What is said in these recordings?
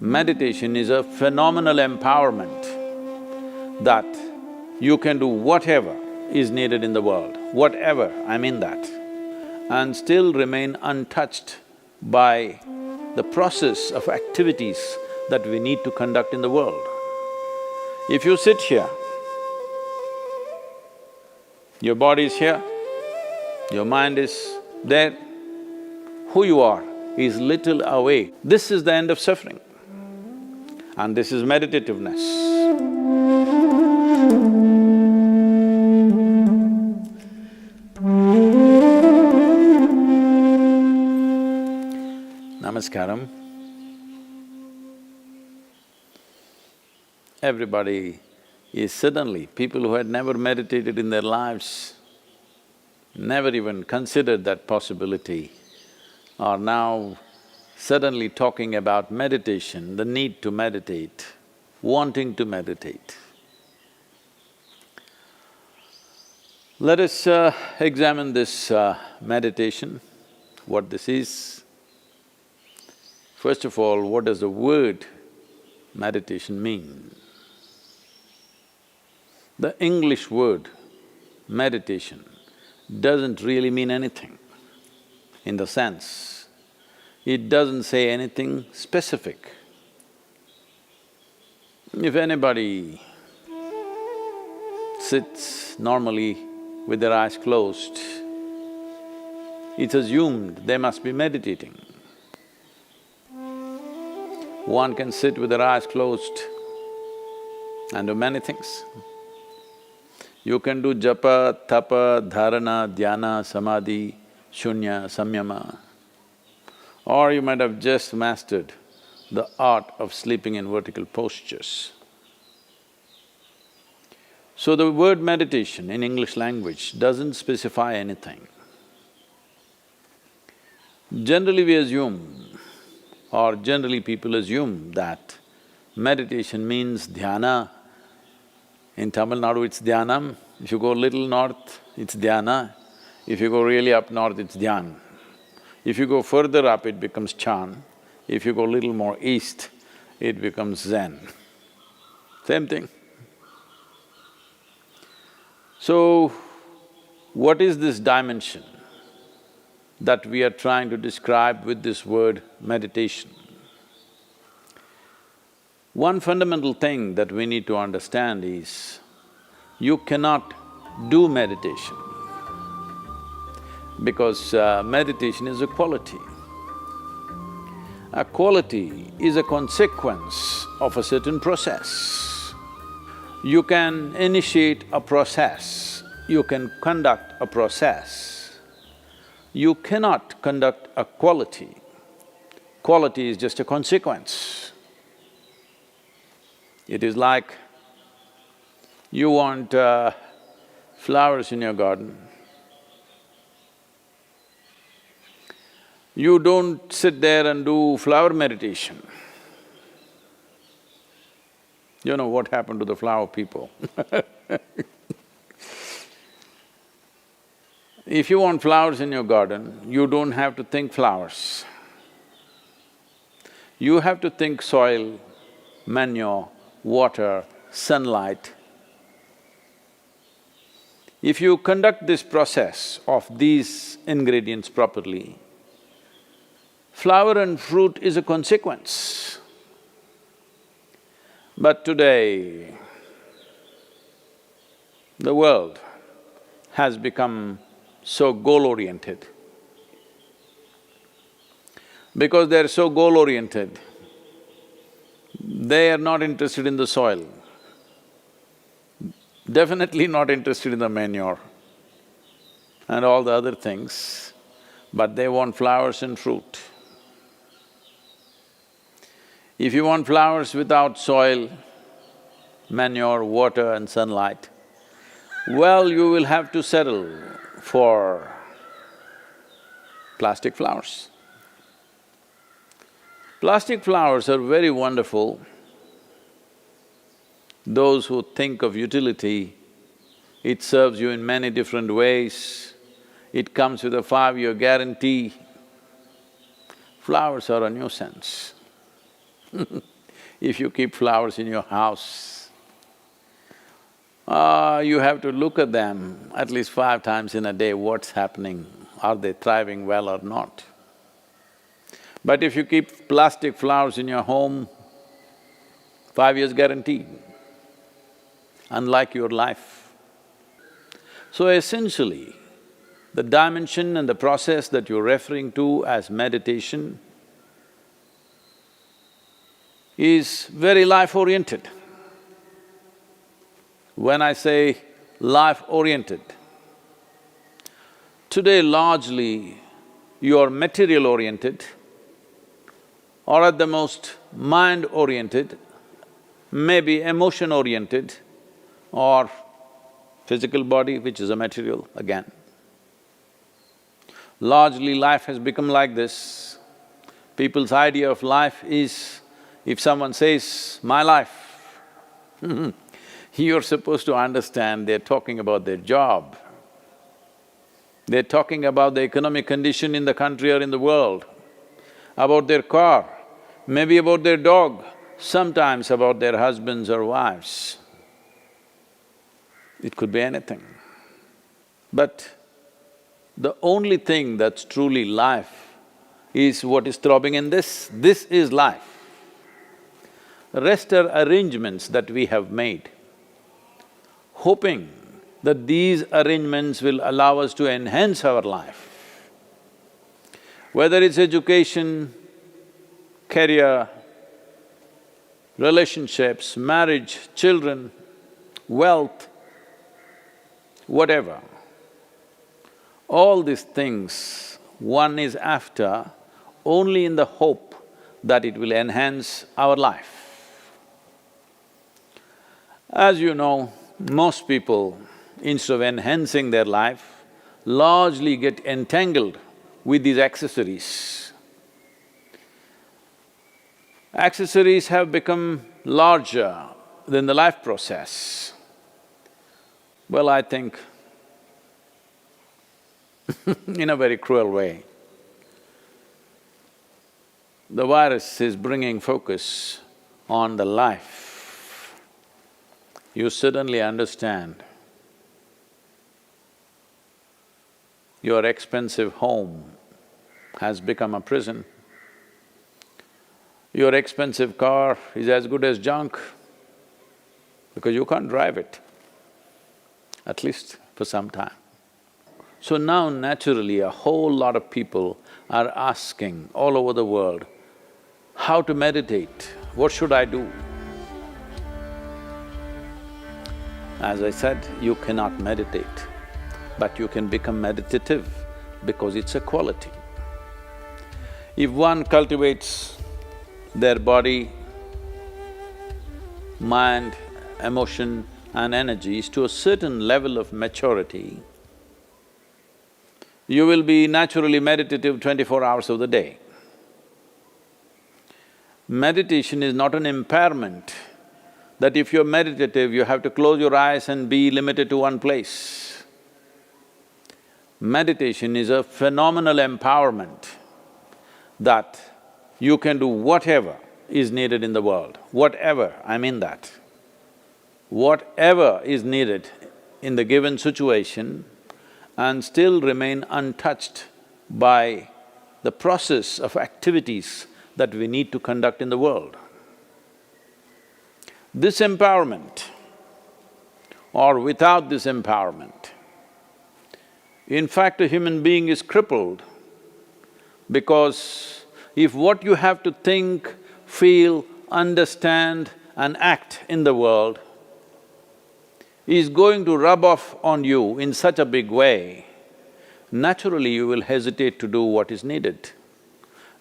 Meditation is a phenomenal empowerment that you can do whatever is needed in the world, whatever, I mean that, and still remain untouched by the process of activities that we need to conduct in the world. If you sit here, your body is here, your mind is there, who you are is little away. This is the end of suffering, and this is meditativeness. Namaskaram. Everybody is suddenly, people who had never meditated in their lives, never even considered that possibility, are now suddenly talking about meditation, the need to meditate, wanting to meditate. Let us examine this meditation, what this is. First of all, what does the word meditation mean? The English word meditation doesn't really mean anything, in the sense it doesn't say anything specific. If anybody sits normally with their eyes closed, it's assumed they must be meditating. One can sit with their eyes closed and do many things. You can do japa, tapa, dharana, dhyana, samadhi, shunya, samyama, or you might have just mastered the art of sleeping in vertical postures. So the word meditation in English language doesn't specify anything. Generally we assume, or generally people assume that meditation means dhyana. In Tamil Nadu it's dhyanam, if you go little north it's dhyana, if you go really up north it's dhyan. If you go further up it becomes chan, if you go little more east it becomes zen. Same thing. So, what is this dimension that we are trying to describe with this word meditation? One fundamental thing that we need to understand is, you cannot do meditation, because meditation is a quality. A quality is a consequence of a certain process. You can initiate a process, you can conduct a process. You cannot conduct a quality. Quality is just a consequence. It is like you want flowers in your garden. You don't sit there and do flower meditation. You know what happened to the flower people If you want flowers in your garden, you don't have to think flowers. You have to think soil, manure, water, sunlight. If you conduct this process of these ingredients properly, flower and fruit is a consequence. But today, the world has become so goal-oriented. Because they're so goal-oriented, they are not interested in the soil, definitely not interested in the manure and all the other things, but they want flowers and fruit. If you want flowers without soil, manure, water and sunlight, well, you will have to settle for plastic flowers. Plastic flowers are very wonderful. Those who think of utility, it serves you in many different ways, it comes with a 5-year guarantee. Flowers are a nuisance. If you keep flowers in your house, you have to look at them at least 5 times in a day, what's happening, are they thriving well or not? But if you keep plastic flowers in your home, 5 years guaranteed, unlike your life. So essentially, the dimension and the process that you're referring to as meditation is very life-oriented. When I say life-oriented, today largely you're material-oriented or at the most mind-oriented, maybe emotion-oriented or physical body, which is a material again. Largely life has become like this. People's idea of life is, if someone says, "my life," you're supposed to understand they're talking about their job. They're talking about the economic condition in the country or in the world, about their car, maybe about their dog, sometimes about their husbands or wives. It could be anything. But the only thing that's truly life is what is throbbing in this. This is life. The rest are arrangements that we have made, hoping that these arrangements will allow us to enhance our life. Whether it's education, career, relationships, marriage, children, wealth, whatever. All these things one is after only in the hope that it will enhance our life. As you know, most people, instead of enhancing their life, largely get entangled with these accessories. Accessories have become larger than the life process. Well, I think in a very cruel way, the virus is bringing focus on the life. You suddenly understand your expensive home has become a prison. Your expensive car is as good as junk because you can't drive it, at least for some time. So now naturally a whole lot of people are asking all over the world, how to meditate, what should I do? As I said, you cannot meditate, but you can become meditative because it's a quality. If one cultivates their body, mind, emotion and energies to a certain level of maturity, you will be naturally meditative 24 hours of the day. Meditation is not an impairment, that if you're meditative, you have to close your eyes and be limited to one place. Meditation is a phenomenal empowerment that you can do whatever is needed in the world, whatever, I mean that. Whatever is needed in the given situation and still remain untouched by the process of activities that we need to conduct in the world. This empowerment or without this empowerment, in fact a human being is crippled because if what you have to think, feel, understand and act in the world is going to rub off on you in such a big way, naturally you will hesitate to do what is needed.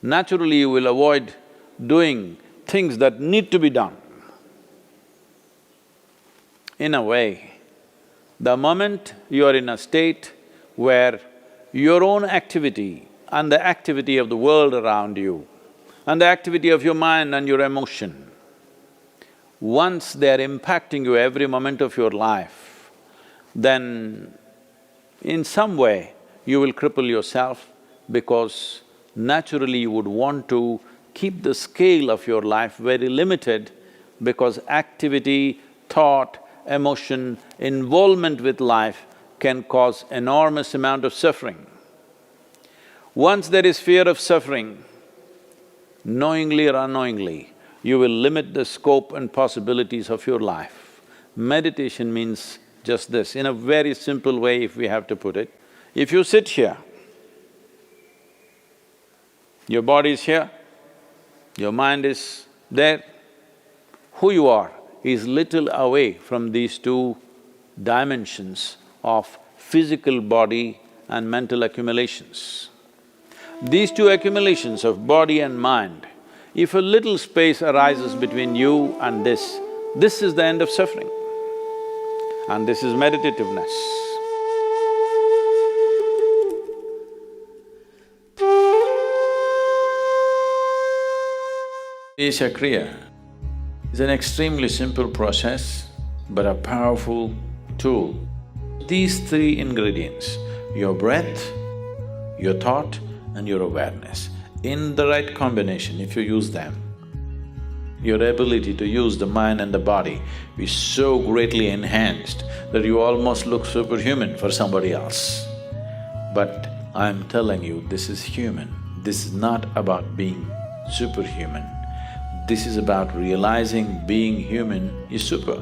Naturally you will avoid doing things that need to be done. In a way, the moment you are in a state where your own activity and the activity of the world around you and the activity of your mind and your emotion, once they're impacting you every moment of your life, then in some way you will cripple yourself because naturally you would want to keep the scale of your life very limited because activity, thought, emotion, involvement with life can cause enormous amount of suffering. Once there is fear of suffering, knowingly or unknowingly, you will limit the scope and possibilities of your life. Meditation means just this, in a very simple way if we have to put it. If you sit here, your body is here, your mind is there, who you are is little away from these two dimensions of physical body and mental accumulations. These two accumulations of body and mind, if a little space arises between you and this is the end of suffering. And this is meditativeness. Isha Kriya is an extremely simple process but a powerful tool. These three ingredients, your breath, your thought and your awareness, in the right combination, if you use them, your ability to use the mind and the body is so greatly enhanced that you almost look superhuman for somebody else. But I'm telling you, this is human. This is not about being superhuman. This is about realizing being human is super.